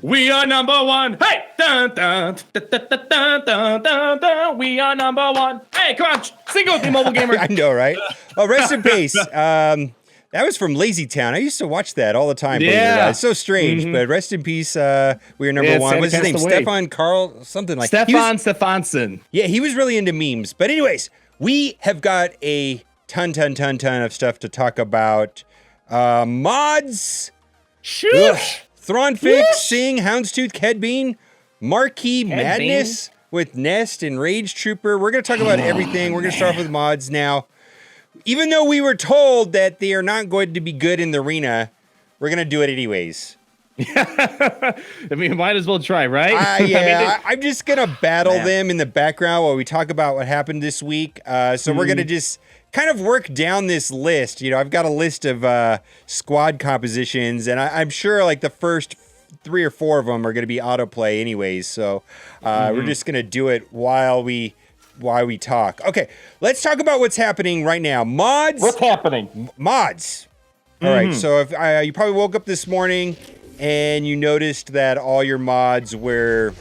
We are number one. Hey, dun, dun, dun, dun, dun, dun, dun, dun, dun. We are number one. Hey, come on, sing it with me, Mobile Gamer. I know, right? Oh, rest in peace. That was from Lazy Town. I used to watch that all the time. Yeah, It's so strange, but rest in peace. We are number one. What's his name? Stefan Carl, something like that. Stefansson. Yeah, he was really into memes. But anyways, we have got a ton of stuff to talk about. Mods. Shush. Thrawn Fix, Sing, Houndstooth, Cad Bane, Marquee Madness with Nest and Rage Trooper. We're going to talk about everything. We're going to start off with mods now. Even though we were told that they are not going to be good in the arena, we're going to do it anyways. I mean, might as well try, right? Yeah, I'm just going to battle them in the background while we talk about what happened this week. So we're going to just kind of work down this list. You know, I've got a list of squad compositions, and I'm sure like the first 3 or 4 of them are going to be autoplay anyways. So we're just going to do it while we talk. Okay, let's talk about what's happening right now. Mods. What's happening? Mods. All right, so if you probably woke up this morning and you noticed that all your mods were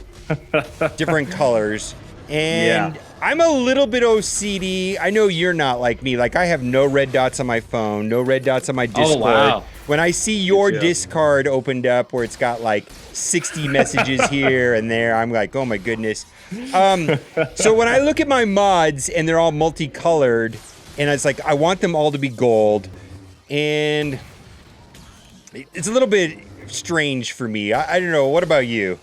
different colors. And I'm a little bit OCD. I know you're not like me. Like, I have no red dots on my phone, no red dots on my Discord. Oh, wow. When I see your Discord opened up where it's got like 60 messages here and there, I'm like, oh my goodness. So when I look at my mods and they're all multicolored, and it's like, I want them all to be gold, and it's a little bit strange for me. I don't know. What about you?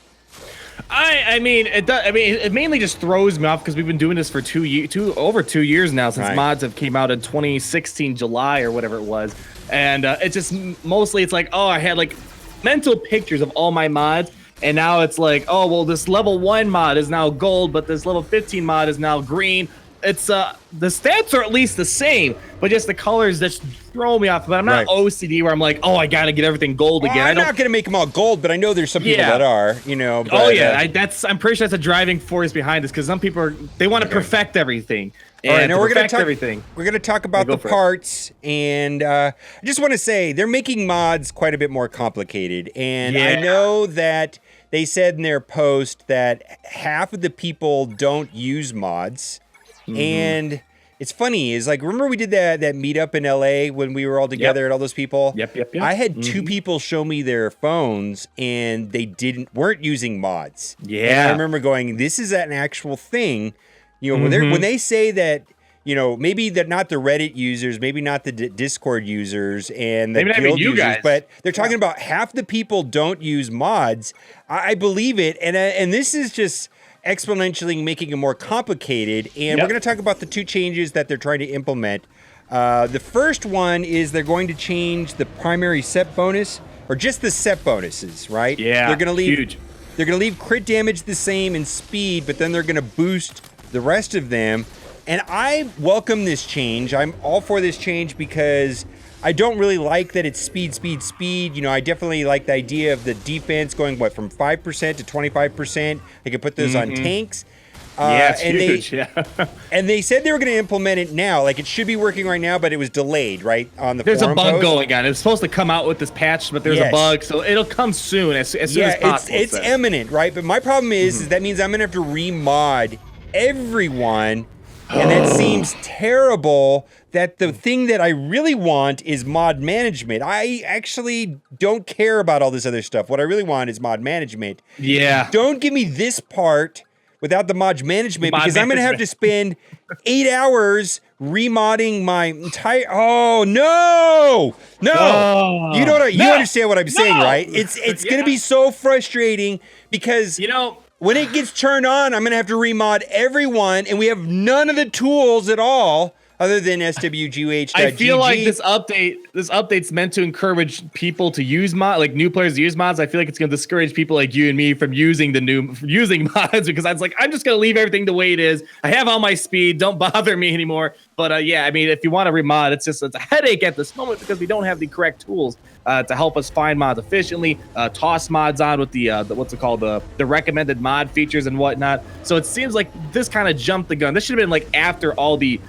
I mean, it mainly just throws me off because we've been doing this for over 2 years now since mods have came out in 2016 July or whatever it was, and it's just mostly it's like, oh, I had like mental pictures of all my mods, and now it's like, oh well, this level 1 mod is now gold, but this level 15 mod is now green. It's the stats are at least the same, but just the colors just throw me off. But I'm not OCD where I'm like, oh, I gotta get everything gold again. I'm not gonna make them all gold, but I know there's some people that are, you know. But, I'm pretty sure that's a driving force behind this because some people they want to perfect everything. All right, now we're gonna talk everything. We're gonna talk about the parts, and I just want to say they're making mods quite a bit more complicated. And I know that they said in their post that half of the people don't use mods. And it's funny is like, remember we did that meetup in LA when we were all together and all those people? Yep. I had 2 people show me their phones and they weren't using mods. Yeah. And I remember going, this is an actual thing. You know, when they say that, you know, maybe they're not the Reddit users, maybe not the Discord users and the guild users, guys. But they're talking about half the people don't use mods. I believe it. And this is just exponentially making it more complicated, and we're going to talk about the 2 changes that they're trying to implement. The first one is they're going to change the primary set bonus, or just the set bonuses, right? Yeah, they're going to leave huge. They're going to leave crit damage the same and speed, but then they're going to boost the rest of them. And I welcome this change. I'm all for this change because I don't really like that it's speed. You know, I definitely like the idea of the defense going, from 5% to 25%. They could put those on tanks. It's huge. And they said they were going to implement it now. Like, it should be working right now, but it was delayed, right? On the There's a bug post. going on. It was supposed to come out with this patch, but there's a bug, so it'll come soon, as soon as possible. It's imminent, right? But my problem is that means I'm going to have to remod everyone. And that seems terrible. That the thing that I really want is mod management. I actually don't care about all this other stuff. What I really want is mod management. Yeah. Don't give me this part without the mod management because I'm going to have to spend 8 hours remodding my entire. Oh no! You know what? You understand what I'm saying, right? It's going to be so frustrating because when it gets turned on, I'm going to have to remod everyone, and we have none of the tools at all other than SWGOH.gg. I feel like this update's meant to encourage people to use new players to use mods. I feel like it's going to discourage people like you and me from using mods because I was like, I'm just going to leave everything the way it is. I have all my speed. Don't bother me anymore. But I mean, if you want to remod, it's a headache at this moment because we don't have the correct tools. to help us find mods efficiently, toss mods on with the what's it called, the recommended mod features and whatnot. So it seems like this kind of jumped the gun. This should have been like after all the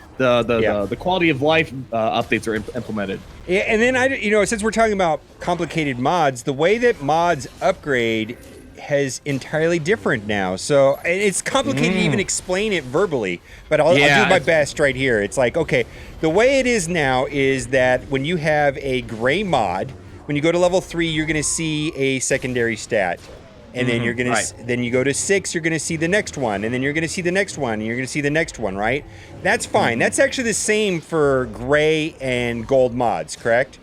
quality of life updates are implemented. Yeah, and then since we're talking about complicated mods, the way that mods upgrade has entirely different now. So it's complicated to even explain it verbally, but I'll do my best right here. It's like, okay, the way it is now is that when you have a gray mod, when you go to level 3, you're going to see a secondary stat. And then you're going to, then you go to 6, you're going to see the next one. And then you're going to see the next one. And you're going to see the next one, right? That's fine. That's actually the same for gray and gold mods, correct?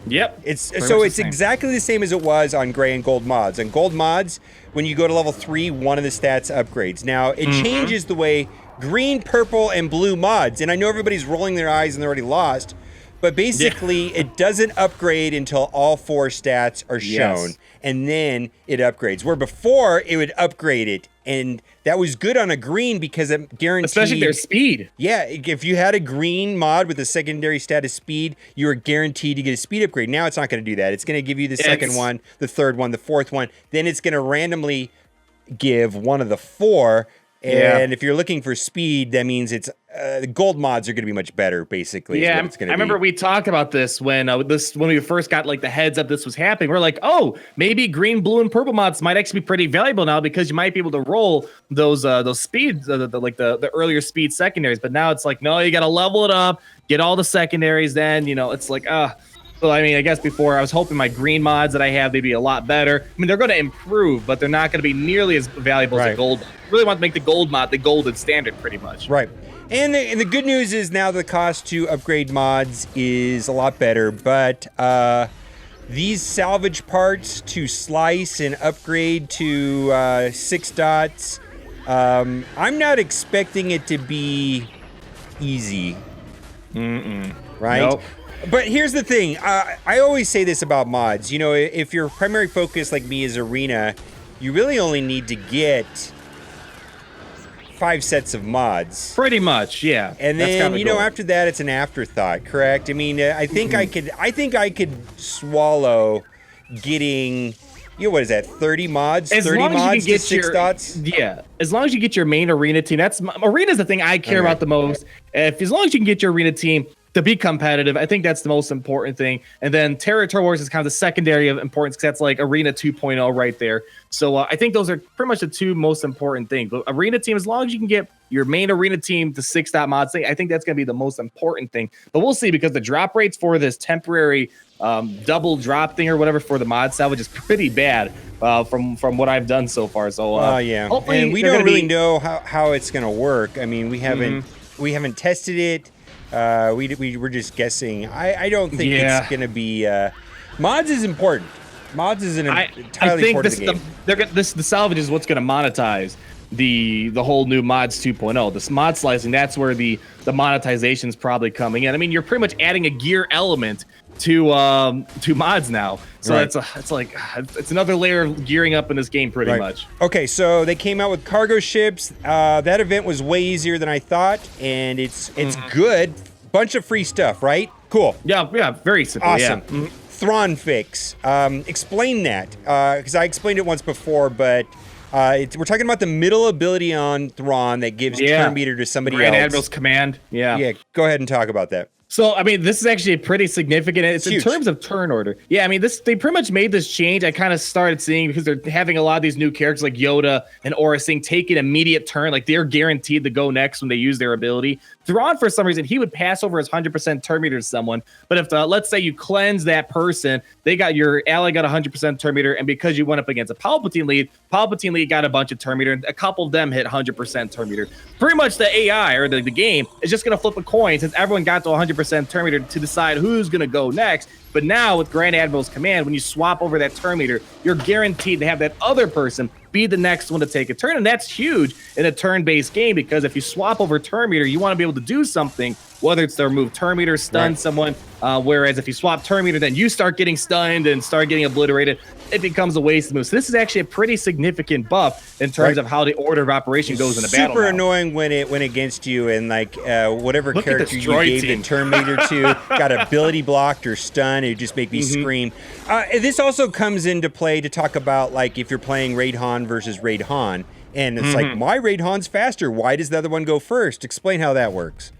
Yep. It's exactly the same as it was on gray and gold mods. On gold mods, when you go to level 3, one of the stats upgrades. Now, it changes the way green, purple, and blue mods. And I know everybody's rolling their eyes and they're already lost. But basically, it doesn't upgrade until all 4 stats are shown. And then it upgrades. Where before, it would upgrade it. And that was good on a green because it guaranteed... Especially their speed. Yeah, if you had a green mod with a secondary stat of speed, you were guaranteed to get a speed upgrade. Now it's not going to do that. It's going to give you the second one, the third one, the fourth one. Then it's going to randomly give one of the 4. And if you're looking for speed, that means it's the gold mods are going to be much better, basically. Yeah, I remember we talked about this when we first got like the heads up this was happening. We're like, oh, maybe green, blue, and purple mods might actually be pretty valuable now because you might be able to roll those speeds, the earlier speed secondaries. But now it's like, no, you got to level it up, get all the secondaries. Then it's like, Well, I mean, I guess before I was hoping my green mods that I have, they'd be a lot better. I mean, they're going to improve, but they're not going to be nearly as valuable as the gold. I really want to make the gold mod the golden standard, pretty much. Right. And the good news is now the cost to upgrade mods is a lot better, but these salvage parts to slice and upgrade to 6 dots, I'm not expecting it to be easy. Right? Nope. But here's the thing. I always say this about mods. You know, if your primary focus, like me, is arena, you really only need to get 5 sets of mods. Pretty much, yeah. And then, after that, it's an afterthought, correct? I mean, I think I could swallow getting... what is that, 30 mods? 30 mods to 6 dots? Yeah, as long as you get your main arena team. Arena's the thing I care about the most. As long as you can get your arena team to be competitive, I think that's the most important thing. And then Territory Wars is kind of the secondary of importance because that's like Arena 2.0 right there. So I think those are pretty much the 2 most important things. But Arena team, as long as you can get your main Arena team to 6-dot mods, I think that's going to be the most important thing. But we'll see, because the drop rates for this temporary double drop thing or whatever for the mod salvage is pretty bad from what I've done so far. So hopefully, and we don't really know how it's going to work. I mean, we haven't tested it. We're just guessing. I don't think it's going to be... mods is important. Mods is an entirely important game. The salvage is what's going to monetize the whole new mods 2.0. This mod slicing, that's where the monetization is probably coming in. I mean, you're pretty much adding a gear element to mods now. So it's another layer of gearing up in this game pretty much. Okay, so they came out with cargo ships. That event was way easier than I thought, and it's good. Bunch of free stuff, right? Cool. Yeah, very simple. Awesome. Yeah. Thrawn Fix. Explain that, because I explained it once before, but we're talking about the middle ability on Thrawn that gives turn meter to somebody else. Grand Admiral's command. Yeah, go ahead and talk about that. So, I mean, this is actually pretty significant. It's in terms of turn order. Yeah, I mean, they pretty much made this change. I kind of started seeing because they're having a lot of these new characters like Yoda and Aurra Sing take an immediate turn. Like, they're guaranteed to go next when they use their ability. Thrawn, for some reason, he would pass over his 100% turn meter to someone. But if, let's say you cleanse that person, your ally got 100% turn meter, and because you went up against a Palpatine lead got a bunch of turn meter, and a couple of them hit 100% turn meter. Pretty much the AI, or the game, is just going to flip a coin since everyone got to 100% turn meter to decide who's going to go next. But now with Grand Admiral's command, when you swap over that turn meter, you're guaranteed to have that other person be the next one to take a turn. And that's huge in a turn-based game, because if you swap over turn meter, you want to be able to do something whether it's to remove turn meter, stun someone, whereas if you swap turn meter, then you start getting stunned and start getting obliterated. It becomes a waste move. So this is actually a pretty significant buff in terms of how the order of operation goes in the battle. Super annoying when it went against you, and like whatever character you gave the turn meter to got ability blocked or stunned, it would just make me scream. This also comes into play to talk about like if you're playing Raid Han versus Raid Han, and it's like my Raid Han's faster. Why does the other one go first? Explain how that works.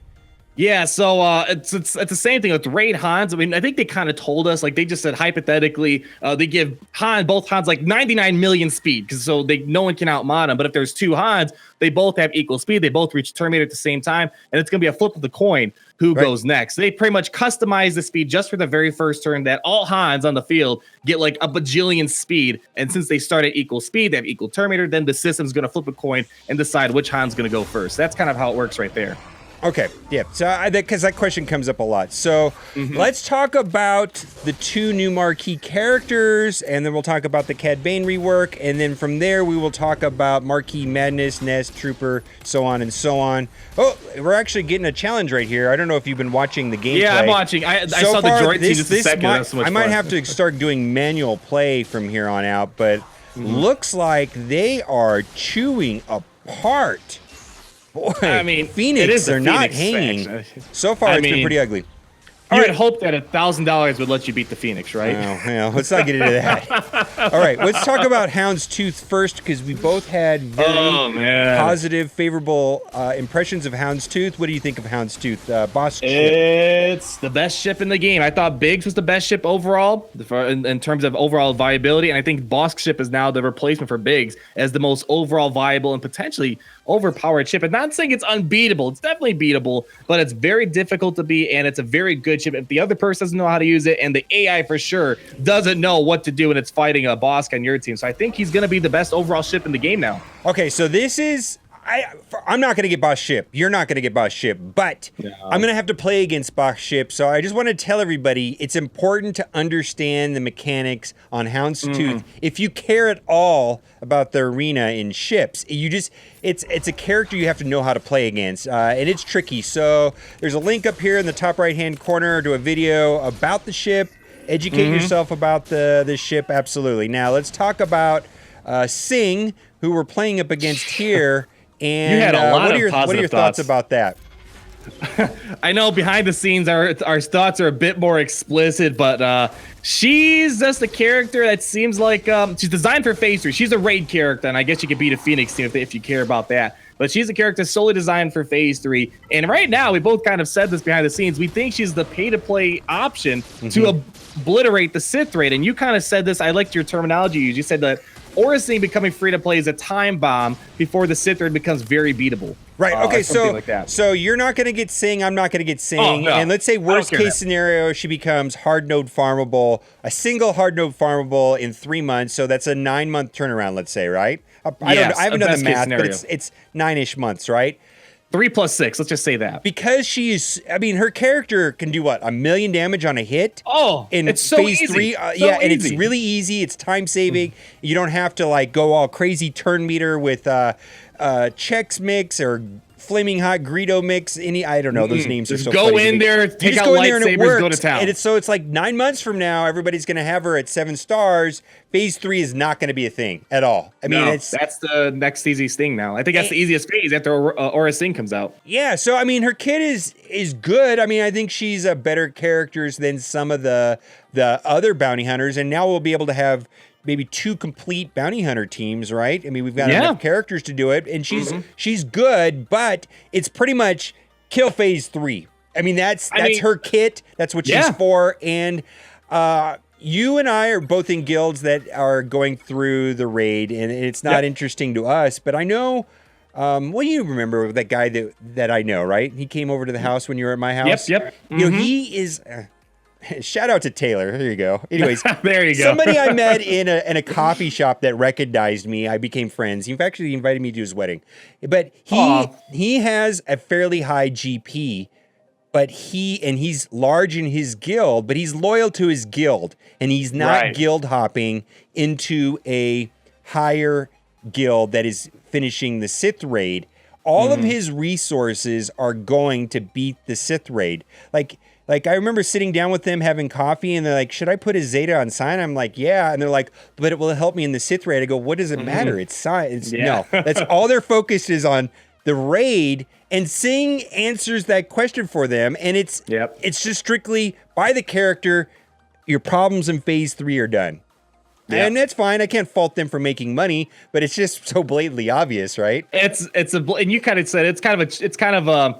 Yeah, so it's the same thing with Raid Hans. I mean, I think they kind of told us, like they just said hypothetically, they give both Hans like 99 million speed, because so no one can outmod them. But if there's two Hans, they both have equal speed. They both reach Terminator at the same time, and it's gonna be a flip of the coin who goes next. They pretty much customize the speed just for the very first turn that all Hans on the field get like a bajillion speed. And since they start at equal speed, they have equal Terminator, then the system's gonna flip a coin and decide which Han's gonna go first. That's kind of how it works right there. Okay, yeah, so because that question comes up a lot. So let's talk about the two new Marquee characters, and then we'll talk about the Cad Bane rework, and then from there we will talk about Marquee Madness, Nest, Trooper, so on and so on. Oh, we're actually getting a challenge right here. I don't know if you've been watching the gameplay. Yeah, I'm watching. I saw the droid scene just a second. I might have to start doing manual play from here on out, but looks like they are chewing apart. Boy, I mean, Phoenix, they're not hanging. So far, it's been pretty ugly. You would hope that $1,000 would let you beat the Phoenix, right? Yeah, let's not get into that. All right, let's talk about Hound's Tooth first, because we both had very positive, favorable impressions of Hound's Tooth. What do you think of Hound's Tooth? Boss ship? It's the best ship in the game. I thought Biggs was the best ship overall in terms of overall viability, and I think Boss ship is now the replacement for Biggs as the most overall viable and potentially overpowered ship. I'm not saying it's unbeatable. It's definitely beatable, but it's very difficult to beat, and it's a very good ship. If the other person doesn't know how to use it, and the AI for sure doesn't know what to do when it's fighting a boss on your team. So I think he's going to be the best overall ship in the game now. Okay, so this is... I'm not going to get boss ship. You're not going to get boss ship, but I'm going to have to play against boss ship. So I just want to tell everybody it's important to understand the mechanics on Hound's Tooth. If you care at all about the arena in ships, it's a character you have to know how to play against, and it's tricky. So there's a link up here in the top right-hand corner to a video about the ship. Educate yourself about the ship, absolutely. Now let's talk about Sing, who we're playing up against here. And you had a lot what are your thoughts about that? I know behind the scenes our thoughts are a bit more explicit, but she's just a character that seems like she's designed for phase 3. She's a raid character, and I guess you could beat a Phoenix team if you care about that. But she's a character solely designed for phase 3. And right now, we both kind of said this behind the scenes. We think she's the pay-to-play option to obliterate the Sith raid. And you kind of said this. I liked your terminology you used. You said that Aurra Sing becoming free-to-play is a time bomb before the Sith raid becomes very beatable. Right. Okay. So you're not going to get Sing. I'm not going to get Sing. Oh, no. And let's say worst case scenario, she becomes hard node farmable, a single hard node farmable in 3 months. So that's a 9-month turnaround. Let's say, right? I haven't done the math, but it's 9-ish months, right? 3 + 6. Let's just say that. Because her character can do what? 1 million damage on a hit? Oh, it's so phase easy. 3. And it's really easy. It's time saving. You don't have to like go all crazy turn meter with Chex Mix or Flaming Hot Greedo Mix. I don't know. Those names are so funny. Go in there, take out lightsabers, go to town. And it's like 9 months from now, everybody's going to have her at 7 stars. Phase 3 is not going to be a thing at all. I mean, that's the next easiest thing now. I think that's the easiest phase after Aurra Sing comes out. Yeah, so I mean, her kit is good. I mean, I think she's a better character than some of the other bounty hunters, and now we'll be able to have maybe 2 complete bounty hunter teams, right? I mean, we've got enough characters to do it, and she's good, but it's pretty much kill phase 3. I mean, that's her kit. That's what she's for, and you and I are both in guilds that are going through the raid, and it's not interesting to us, but I know. What do you remember that guy that I know, right? He came over to the house when you were at my house. Yep. You know, he is. Shout out to Taylor. There you go. Anyways, there you go. Somebody I met in a coffee shop that recognized me. I became friends. He actually invited me to his wedding, but he has a fairly high GP. But he's large in his guild, but he's loyal to his guild, and he's not guild hopping into a higher guild that is finishing the Sith raid. all of his resources are going to beat the Sith raid. Like I remember sitting down with them having coffee, and they're like, "Should I put a Zeta on Sign?" I'm like, "Yeah," and they're like, "But it will help me in the Sith raid." I go, "What does it matter? It's Sign." No, that's all their focus is on the raid, and Sing answers that question for them, and it's just strictly by the character. Your problems in phase 3 are done. And that's fine. I can't fault them for making money, but it's just so blatantly obvious, right? And you kind of said it's kind of a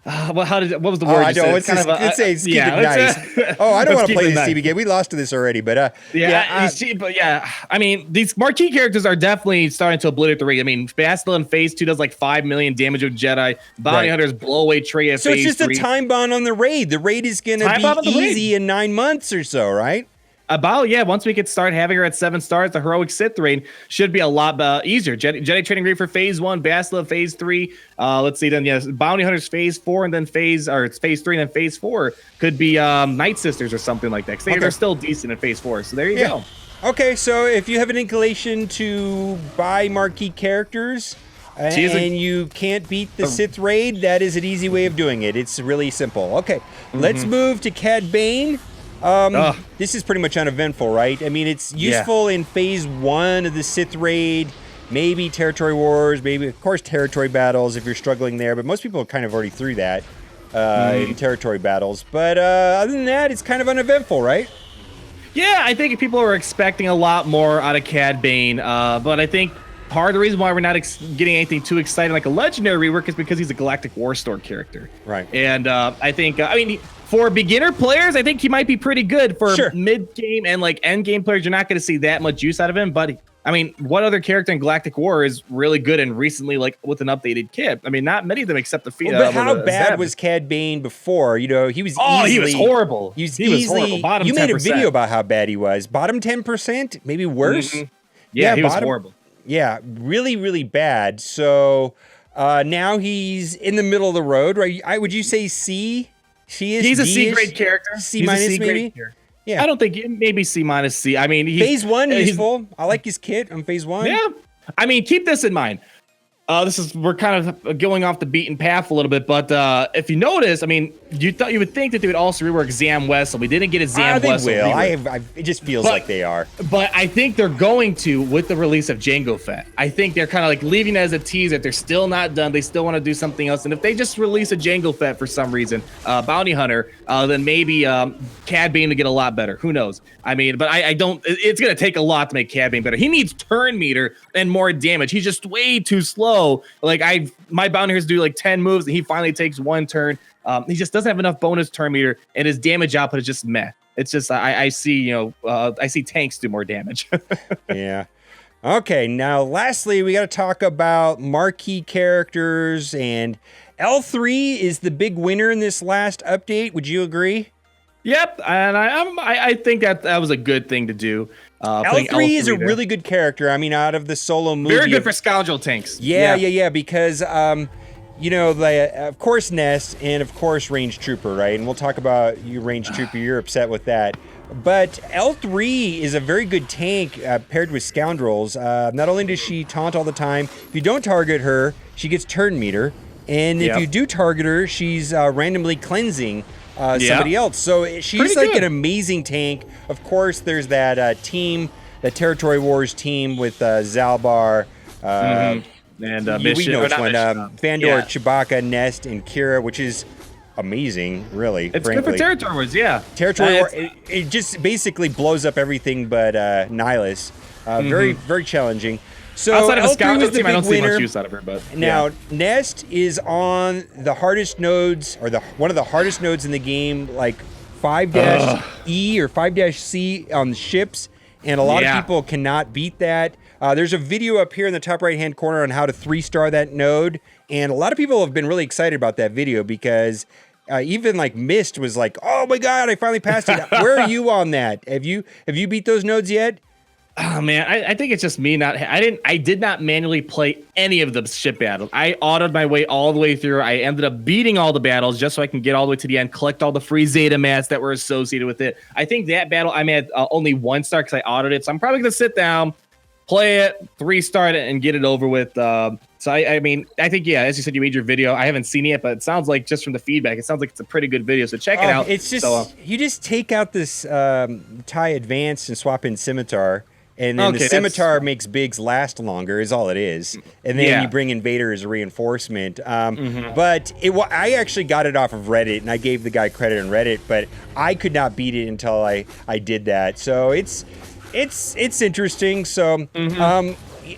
well, what was the word? I know. Let's keep it nice. I don't want to play this TV game. We lost to this already, but I mean, these marquee characters are definitely starting to obliterate the raid. I mean, Bastila in phase 2 does like 5 million damage with Jedi. Bounty Hunters blow away Trey at phase 3. So it's just a time bond on the raid. The raid is going to be easy in 9 months or so, right? Once we could start having her at 7 stars, the heroic Sith raid should be a lot easier. Jedi training raid for phase 1, Bastila phase 3. Let's see then. Yes, Bounty Hunters phase 4, and then phase 3, and then phase 4 could be Night Sisters or something like that. Because they're still decent in phase 4. So there you go. Okay, so if you have an inclination to buy marquee characters and you can't beat the Sith raid, that is an easy way of doing it. It's really simple. Okay, let's move to Cad Bane. This is pretty much uneventful, right? I mean, it's useful in phase 1 of the Sith raid, maybe territory wars, maybe, of course, territory battles if you're struggling there, but most people are kind of already through that in territory battles. But other than that, it's kind of uneventful, right? Yeah, I think people are expecting a lot more out of Cad Bane, but I think part of the reason why we're not getting anything too exciting like a legendary rework is because he's a Galactic War Store character. Right. And I think, for beginner players, I think he might be pretty good. For mid-game and like end-game players, you're not going to see that much use out of him. But, I mean, what other character in Galactic War is really good and recently, like, with an updated kit? I mean, not many of them except the Fiat. But how bad was Cad Bane before? You know, he was he was horrible. He was horrible. Bottom you 10%. Made a video about how bad he was. Bottom 10%? Maybe worse? Yeah, he was horrible. Yeah, really, really bad. So now he's in the middle of the road, right? Would you say C? He's a C grade character. C minus maybe? Yeah. I don't think maybe C minus C. I mean, phase 1 useful. I like his kit on phase 1. Yeah. I mean, keep this in mind. We're kind of going off the beaten path a little bit, but if you notice, I mean, you would think that they would also rework Zam Wessel. We didn't get a Zam Wessel. They will. It just feels like they are. But I think they're going to with the release of Jango Fett. I think they're kind of like leaving it as a teaser. They're still not done. They still want to do something else. And if they just release a Jango Fett for some reason, Bounty Hunter, then maybe Cad Bane to get a lot better. Who knows? I mean, but I don't. It's going to take a lot to make Cad Bane better. He needs turn meter and more damage. He's just way too slow. Like my Bounty Hunters do like 10 moves, and he finally takes 1 turn. He just doesn't have enough bonus turn meter, and his damage output is just meh. It's just I see I see tanks do more damage. Yeah. Okay. Now, lastly, we got to talk about marquee characters, and L3 is the big winner in this last update. Would you agree? Yep, and I think that was a good thing to do. L3 is a really good character. I mean, out of the solo movie, very good for scoundrel tanks. Yeah. Because of course Nest and of course Range Trooper, right? And we'll talk about you, Range Trooper. You're upset with that, but L3 is a very good tank paired with scoundrels. Not only does she taunt all the time, if you don't target her, she gets turn meter, and if you do target her, she's randomly cleansing somebody else. So she's like an amazing tank. Of course, there's that team, that Territory Wars team with Zalbar, and Mission. We know which one. Fandor, Chewbacca, Nest, and Kira, which is amazing, really. It's good for Territory Wars, Territory Wars, it just basically blows up everything but Nihilus. Very, very challenging. So outside of a scoundrel team, I don't see winner. much use out of her. But now Nest is on the hardest nodes, or one of the hardest nodes in the game, like 5-E or 5-C on the ships, and a lot of people cannot beat that. There's a video up here in the top right-hand corner on how to 3-star that node, and a lot of people have been really excited about that video because even like Mist was like, "Oh my god, I finally passed it." Where are you on that? Have you beat those nodes yet? Oh man, I think it's just me I did not manually play any of the ship battles. I autoed my way all the way through. I ended up beating all the battles just so I can get all the way to the end, collect all the free Zeta mats that were associated with it. I think that battle I'm at only 1 star because I autoed it. So I'm probably gonna sit down, play it, 3-star it, and get it over with. So I mean, I think, yeah, as you said, you made your video. I haven't seen it yet, but it sounds like, just from the feedback, it sounds like it's a pretty good video. So check it out. It's just, you just take out this tie advanced and swap in scimitar. And then the scimitar makes bigs last longer, is all it is. And then you bring in Vader as a reinforcement. But I actually got it off of Reddit, and I gave the guy credit on Reddit, but I could not beat it until I did that. So it's interesting. So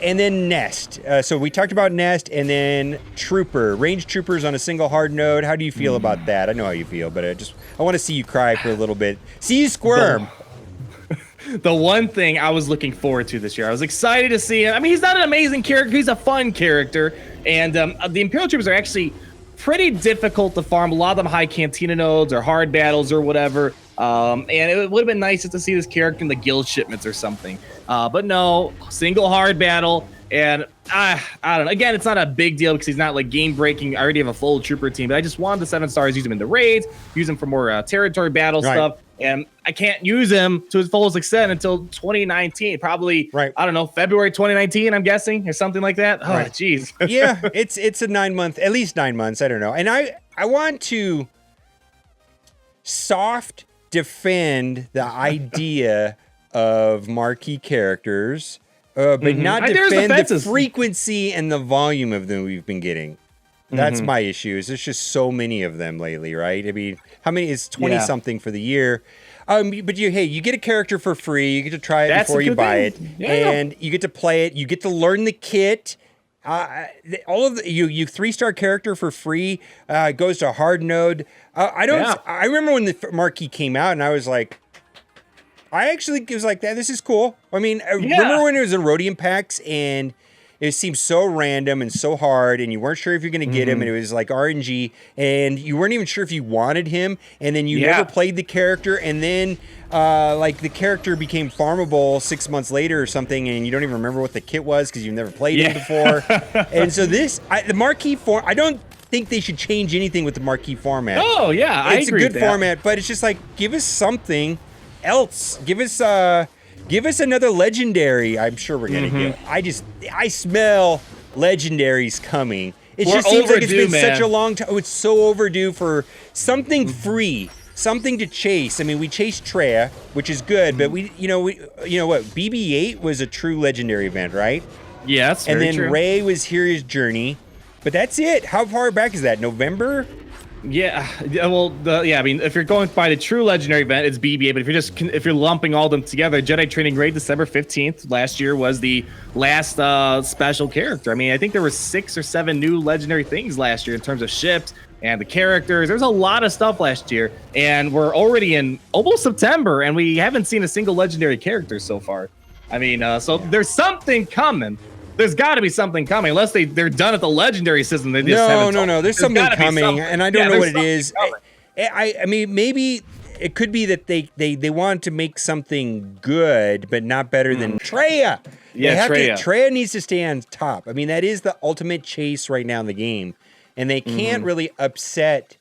and then Nest. So we talked about Nest, and then Trooper, range troopers on a single hard node. How do you feel about that? I know how you feel, but I want to see you cry for a little bit. See you squirm. The one thing I was looking forward to this year, I was excited to see him. I mean, he's not an amazing character. He's a fun character. And the Imperial Troopers are actually pretty difficult to farm. A lot of them high Cantina nodes or hard battles or whatever. And it would have been nice just to see this character in the guild shipments or something. But no, single hard battle. And I don't know. Again, it's not a big deal because he's not like game breaking. I already have a full trooper team, but I just wanted the 7 stars, use him in the raids, use him for more territory battle stuff. And I can't use him to his fullest extent until 2019, probably, I don't know, February 2019, I'm guessing, or something like that. Oh, jeez. Yeah, it's a 9 month, at least 9 months. I don't know. And I want to soft defend the idea of marquee characters, but not defend the frequency and the volume of them we've been getting. That's my issue. There's just so many of them lately, right? I mean, how many? It's 20 something for the year. But you get a character for free. You get to try it before you buy it, and you get to play it. You get to learn the kit. All of you 3-star character for free goes to hard node. I remember when the marquee came out, and I was like, I actually was like, this is cool. I mean, I remember when it was in Rhodium packs and it seemed so random and so hard, and you weren't sure if you're going to get him, and it was like RNG, and you weren't even sure if you wanted him, and then you never played the character, and then like the character became farmable 6 months later or something, and you don't even remember what the kit was because you've never played him before. And so the marquee form, I don't think they should change anything with the marquee format. Oh yeah, I agree. It's a good format, but it's just like, give us something else. Give us another legendary. I'm sure we're gonna get. I smell legendaries coming. It just seems like it's been such a long time. Oh, it's so overdue for something free, something to chase. I mean, we chased Traya, which is good, but you know what? BB-8 was a true legendary event, right? Yes, and then Rey was Hero's Journey, but that's it. How far back is that? November? Yeah, well, I mean, if you're going by the true legendary event, it's BB-8. But if you're lumping all of them together, Jedi Training Raid December 15th last year was the last special character. I mean, I think there were 6 or 7 new legendary things last year in terms of ships and the characters. There's a lot of stuff last year, and we're already in almost September, and we haven't seen a single legendary character so far. I mean, so there's something coming. There's got to be something coming, unless they're done at the legendary system. They just no. There's something coming, and I don't know what it is. I mean, maybe it could be that they want to make something good, but not better than Traya. Yeah, Traya needs to stay on top. I mean, that is the ultimate chase right now in the game, and they can't really upset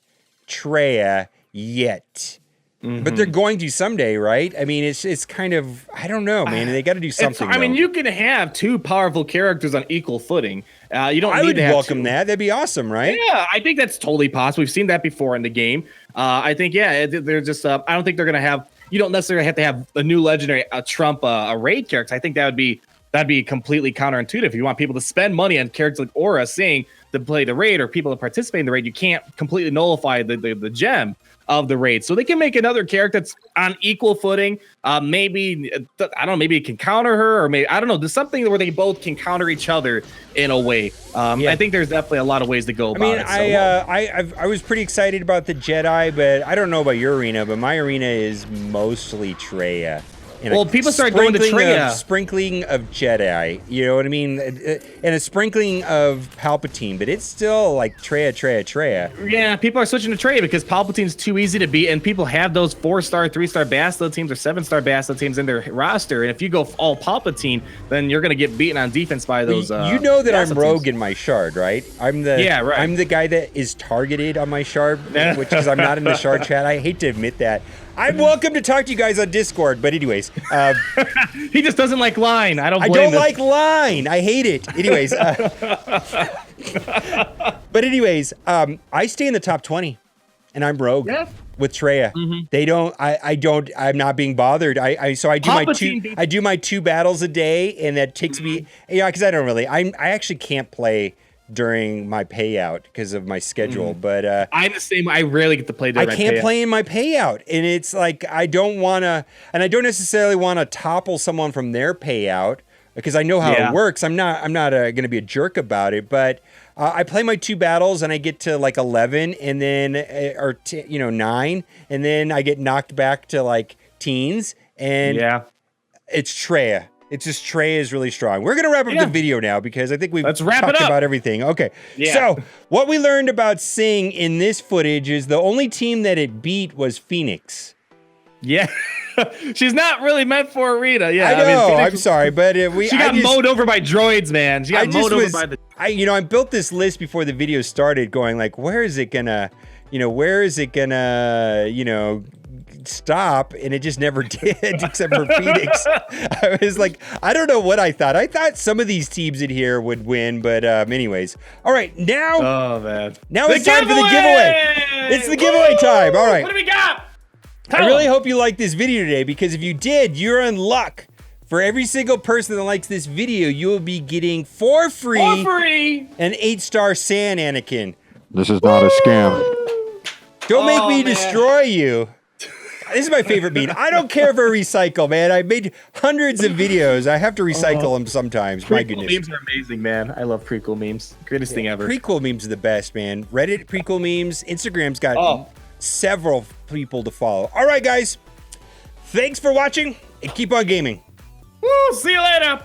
Traya yet. But they're going to someday, right? I mean, it's kind of, I don't know, man. They got to do something. I mean, you can have 2 powerful characters on equal footing. You don't need to have welcome that. That'd be awesome, right? Yeah, I think that's totally possible. We've seen that before in the game. I think, they're just, I don't think they're going to have, you don't necessarily have to have a new legendary trump a raid character. I think that'd be completely counterintuitive. If you want people to spend money on characters like Aurra Sing to play the raid, or people to participate in the raid, you can't completely nullify the gem of the raid. So they can make another character that's on equal footing. Maybe, I don't know, maybe it can counter her, or maybe, I don't know, there's something where they both can counter each other in a way. I think there's definitely a lot of ways to go about it. I was pretty excited about the Jedi, but I don't know about your arena, but my arena is mostly Traya. Well, people start going to Traya. Sprinkling of Jedi, you know what I mean? And a sprinkling of Palpatine, but it's still like Traya. Yeah, people are switching to Traya because Palpatine's too easy to beat, and people have those 4-star, 3-star Bastila teams or 7-star Bastila teams in their roster, and if you go all Palpatine, then you're going to get beaten on defense by those you know that I'm rogue in my shard, right? I'm the guy that is targeted on my shard, which is I'm not in the shard chat. I hate to admit that. I'm welcome to talk to you guys on Discord, but anyways. He just doesn't like line. I don't like line. I hate it. Anyways. But anyways, I stay in the top 20, and I'm rogue with Traya. They don't. I'm not being bothered. So I do my two battles a day, and that takes me. Yeah, because I don't really. I actually can't play during my payout because of my schedule. But I'm the same. I rarely get to play during my payout. I can't play in my payout, and it's like I don't want to, and I don't necessarily want to topple someone from their payout because I know how it works. I'm not going to be a jerk about it, but I play my two battles and I get to like 11, and then 9, and then I get knocked back to like teens, and it's Traya. It's just Traya is really strong. We're going to wrap up the video now because I think we've talked about everything. Okay. Yeah. So what we learned about Sing in this footage is the only team that it beat was Phoenix. Yeah. She's not really meant for Arena. Yeah. I know. I'm sorry, but she got mowed over by droids, man. She got mowed over by the... I built this list before the video started going like, where is it gonna stop, and it just never did except for Phoenix. I was like, I don't know what I thought. I thought some of these teams in here would win, but anyways. All right, now it's time for the giveaway. It's the giveaway time. All right. What do we got? I really hope you liked this video today, because if you did, you're in luck. For every single person that likes this video, you will be getting for free an 8-star Sand Anakin. This is not a scam. Don't make me destroy you. This is my favorite bean. I don't care for recycle, man. I made hundreds of videos. I have to recycle them sometimes. My goodness. Memes are amazing, man. I love prequel memes. Greatest thing ever. Prequel memes are the best, man. Reddit prequel memes. Instagram's got several people to follow. All right, guys. Thanks for watching, and keep on gaming. Woo, see you later.